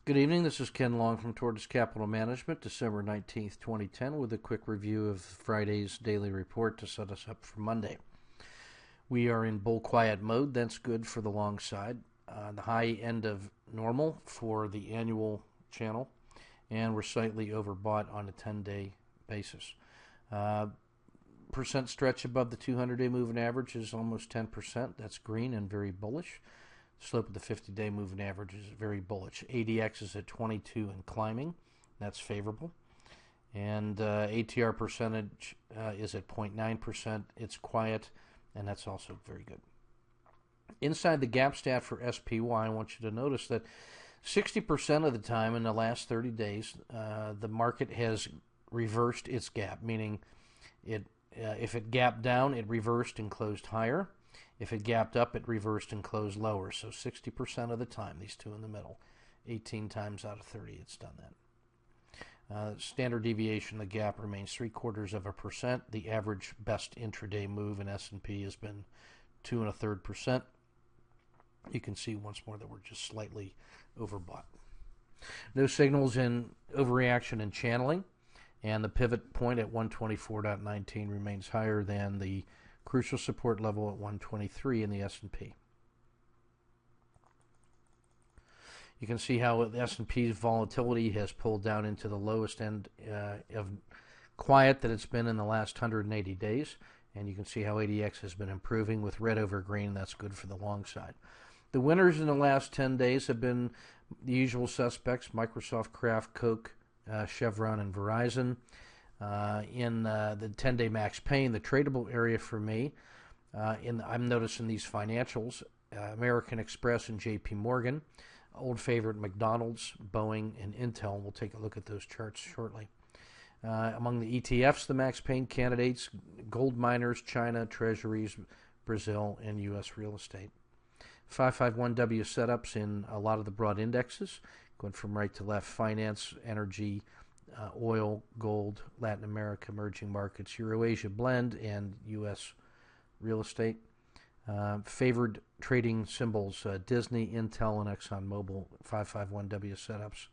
Good evening. This is Ken Long from Tortoise Capital Management, December 19th, 2010, with a quick review of Friday's daily report to set us up for Monday. We are in bull quiet mode. That's good for the long side. The high end of normal for the annual channel, and we're slightly overbought on a 10-day basis. Percent stretch above the 200-day moving average is almost 10%. That's green and very bullish. Slope of the 50-day moving average is very bullish. ADX is at 22 and climbing. That's favorable. And ATR percentage is at 0.9%. It's quiet, and that's also very good. Inside the gap stat for SPY, I want you to notice that 60% of the time in the last 30 days, the market has reversed its gap, meaning if it gapped down, it reversed and closed higher. If it gapped up, it reversed and closed lower. So 60% of the time, these two in the middle. 18 times out of 30, it's done that. Standard deviation of the gap remains 0.75%. The average best intraday move in S&P has been 2.33%. You can see once more that we're just slightly overbought. No signals in overreaction and channeling, and the pivot point at 124.19 remains higher than the crucial support level at 123 in the S&P. You can see how the S&P's volatility has pulled down into the lowest end of quiet that it's been in the last 180 days. And you can see how ADX has been improving with red over green. That's good for the long side. The winners in the last 10 days have been the usual suspects: Microsoft, Kraft, Coke, Chevron, and Verizon. In the 10-day max pain, the tradable area for me, I'm noticing these financials, American Express and JP Morgan, old favorite McDonald's, Boeing, and Intel. We'll take a look at those charts shortly. Among the ETFs, the max pain candidates, gold miners, China, treasuries, Brazil, and U.S. real estate. 551W setups in a lot of the broad indexes, going from right to left: finance, energy, oil, gold, Latin America, emerging markets, Euro-Asia blend, and U.S. real estate. Favored trading symbols: Disney, Intel, and ExxonMobil. 551W setups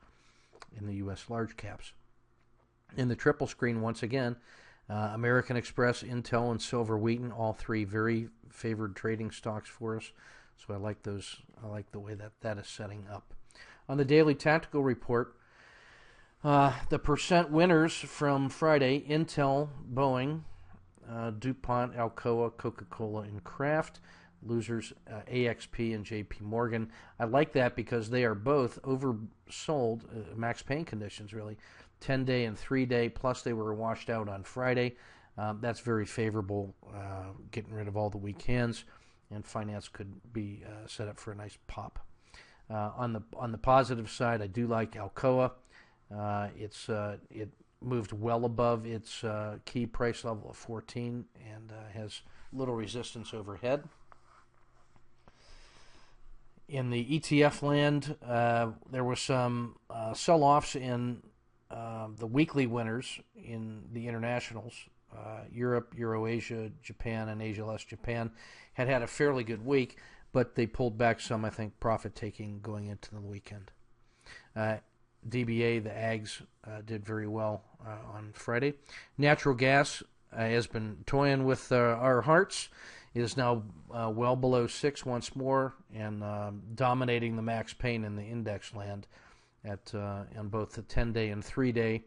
in the U.S. large caps. In the triple screen, once again, American Express, Intel, and Silver Wheaton, all three very favored trading stocks for us. So I like those. I like the way that is setting up. On the daily tactical report, the percent winners from Friday: Intel, Boeing, DuPont, Alcoa, Coca-Cola, and Kraft. Losers: AXP and JP Morgan. I like that because they are both oversold, max pain conditions really, 10-day and 3-day, plus they were washed out on Friday. That's very favorable, getting rid of all the weak hands, and finance could be set up for a nice pop. On the positive side, I do like Alcoa. It moved well above its key price level of 14 and has little resistance overhead. In the ETF land, there was some sell-offs in the weekly winners in the internationals. Europe, Euro-Asia, Japan, and Asia less Japan had a fairly good week, but they pulled back some, I think, profit-taking going into the weekend. DBA, the Ags, did very well on Friday. Natural gas has been toying with our hearts. It is now well below 6 once more and dominating the max pain in the index land on both the 10-day and 3-day,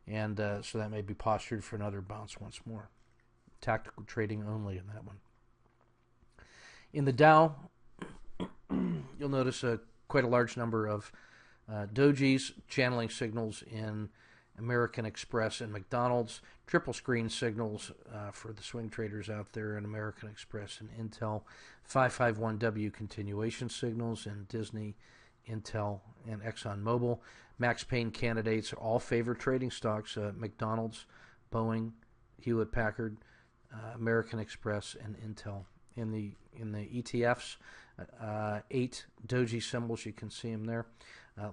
and so that may be postured for another bounce once more. Tactical trading only in that one. In the Dow, you'll notice quite a large number of dojis, channeling signals in American Express and McDonald's, triple screen signals for the swing traders out there in American Express and Intel, 551W continuation signals in Disney, Intel, and ExxonMobil. Max pain candidates are all favored trading stocks: McDonald's, Boeing, Hewlett-Packard, American Express, and Intel. In the ETFs, 8 doji symbols, you can see them there.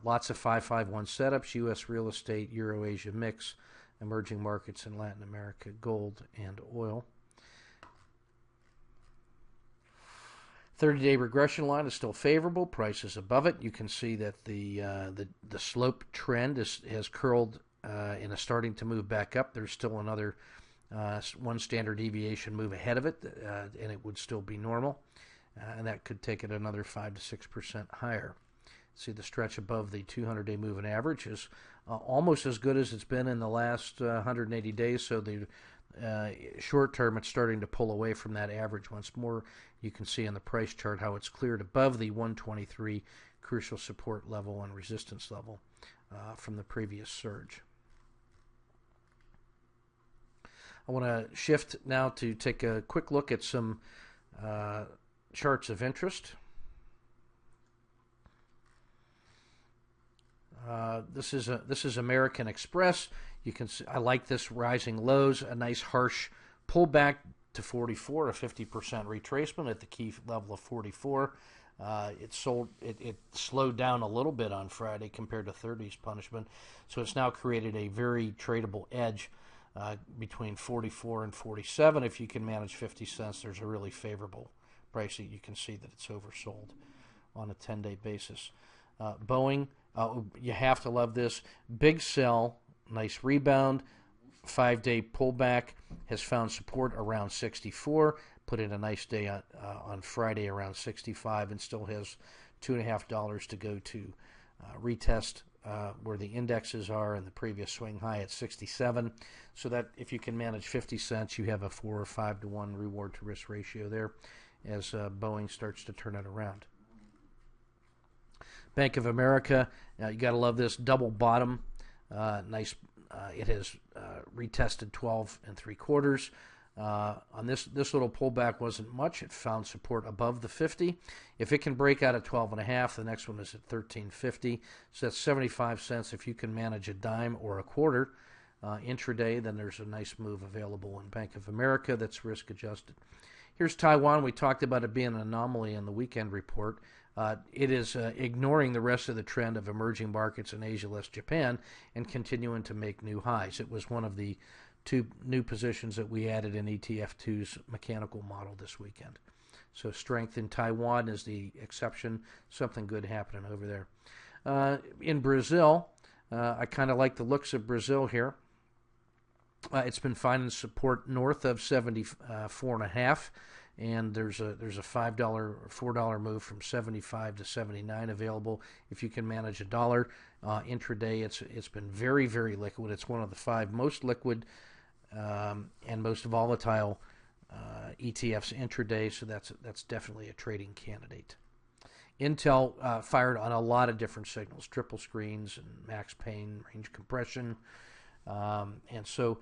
Lots of 551 setups: U.S. real estate, Euro-Asia mix, emerging markets in Latin America, gold, and oil. 30-day regression line is still favorable. Price is above it. You can see that the slope trend has curled and is starting to move back up. There's still another one standard deviation move ahead of it, and it would still be normal, and that could take it another 5 to 6% higher. See, the stretch above the 200-day moving average is almost as good as it's been in the last 180 days. So the short term, it's starting to pull away from that average once more. You can see on the price chart how it's cleared above the 123 crucial support level and resistance level from the previous surge. I want to shift now to take a quick look at some charts of interest. This is American Express. You can see, I like this rising lows, a nice harsh pullback to 44, a 50% retracement at the key level of 44. It slowed down a little bit on Friday compared to 30's punishment, so it's now created a very tradable edge between 44 and 47. If you can manage 50 cents, there's a really favorable price. You can see that it's oversold on a 10-day basis. Boeing, you have to love this. Big sell, nice rebound, 5-day pullback, has found support around 64, put in a nice day on Friday around 65, and still has $2.50 to go to retest where the indexes are and the previous swing high at 67. So that if you can manage 50 cents, you have a 4 or 5 to 1 reward to risk ratio there as Boeing starts to turn it around. Bank of America, you got to love this double bottom. Nice. It has retested 12 3/4. On this little pullback wasn't much. It found support above the 50. If it can break out at 12.5, the next one is at 13.50. So that's 75 cents. If you can manage a dime or a quarter intraday, then there's a nice move available in Bank of America that's risk adjusted. Here's Taiwan. We talked about it being an anomaly in the weekend report. It is ignoring the rest of the trend of emerging markets in Asia less Japan and continuing to make new highs. It was one of the 2 new positions that we added in ETF2's mechanical model this weekend. So strength in Taiwan is the exception. Something good happening over there. In Brazil, I kind of like the looks of Brazil here. It's been finding support north of 74.5. And there's a $5 or $4 move from 75 to 79 available. If you can manage $1 intraday, it's been very, very liquid. It's one of the 5 most liquid and most volatile ETFs intraday. So that's definitely a trading candidate. Intel fired on a lot of different signals: triple screens and max pain, range compression, and so.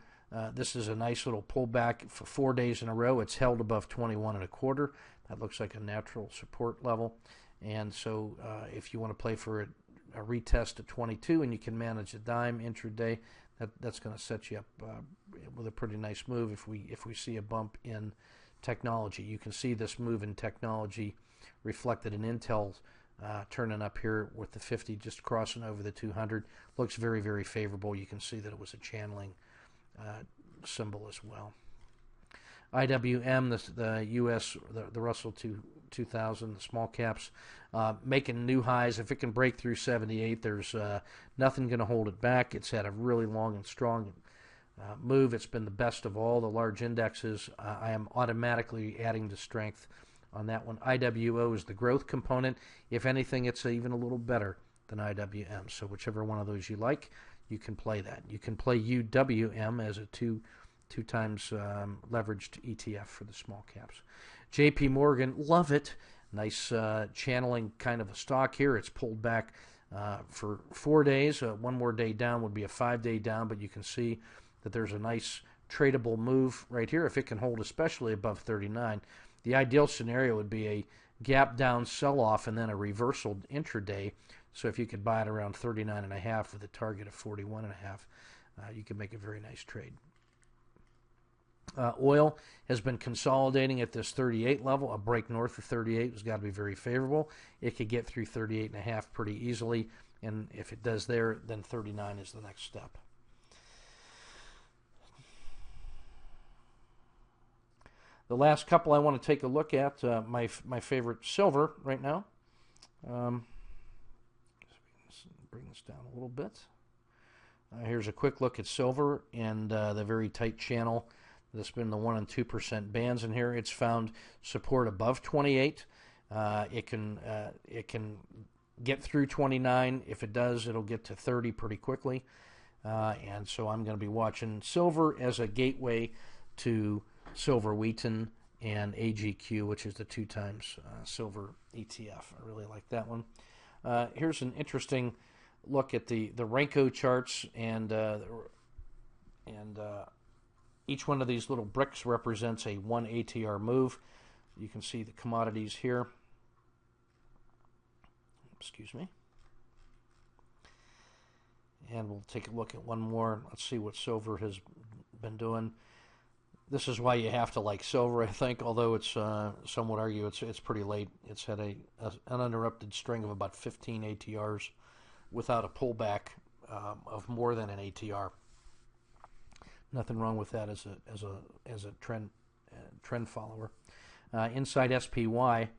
This is a nice little pullback for 4 days in a row. It's held above 21.25. That looks like a natural support level. And so if you want to play for a retest at 22 and you can manage a dime intraday, that's going to set you up with a pretty nice move if we see a bump in technology. You can see this move in technology reflected in Intel turning up here with the 50 just crossing over the 200. Looks very, very favorable. You can see that it was a channeling symbol as well. IWM, the U.S., the Russell 2000, the small caps, making new highs. If it can break through 78, there's nothing going to hold it back. It's had a really long and strong move. It's been the best of all the large indexes. I am automatically adding to strength on that one. IWO is the growth component. If anything, it's even a little better than IWM. So whichever one of those you like, you can play that. You can play UWM as a two times leveraged ETF for the small caps. JP Morgan, love it. Nice channeling kind of a stock here. It's pulled back for 4 days. One more day down would be a 5-day down, but you can see that there's a nice tradable move right here if it can hold, especially above 39. The ideal scenario would be a gap down sell-off and then a reversal intraday. So if you could buy it around 39.5 with a target of 41.5, you could make a very nice trade. Oil has been consolidating at this 38 level. A break north of 38 has got to be very favorable. It could get through 38.5 pretty easily, and if it does there, then 39 is the next step. The last couple I want to take a look at, my favorite, silver right now. Bring this down a little bit. Here's a quick look at silver and the very tight channel that's been the 1% and 2% bands in here. It's found support above 28. It can get through 29. If it does, it'll get to 30 pretty quickly. And so I'm going to be watching silver as a gateway to silver Wheaton and AGQ, which is the 2 times silver ETF. I really like that one. Here's an interesting look at the Renko charts, and each one of these little bricks represents a 1 ATR move. You can see the commodities here. Excuse me. And we'll take a look at one more. Let's see what silver has been doing. This is why you have to like silver, I think, although it's, some would argue it's pretty late. It's had an uninterrupted string of about 15 ATRs without a pullback of more than an ATR. Nothing wrong with that as a trend follower. Inside SPY,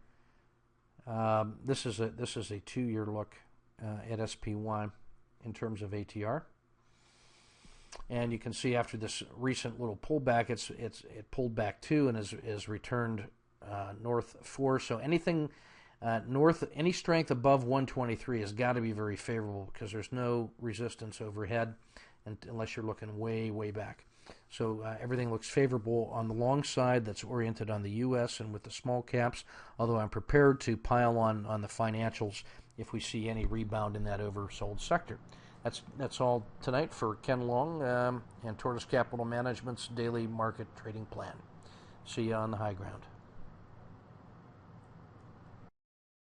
this is a 2-year look at SPY in terms of ATR, and you can see after this recent little pullback, it pulled back 2 and is returned north 4. So anything north, any strength above 123 has got to be very favorable because there's no resistance overhead, unless you're looking way back. So everything looks favorable on the long side. That's oriented on the U.S. and with the small caps, although I'm prepared to pile on the financials if we see any rebound in that oversold sector. That's all tonight for Ken Long and Tortoise Capital Management's daily market trading plan. See you on the high ground.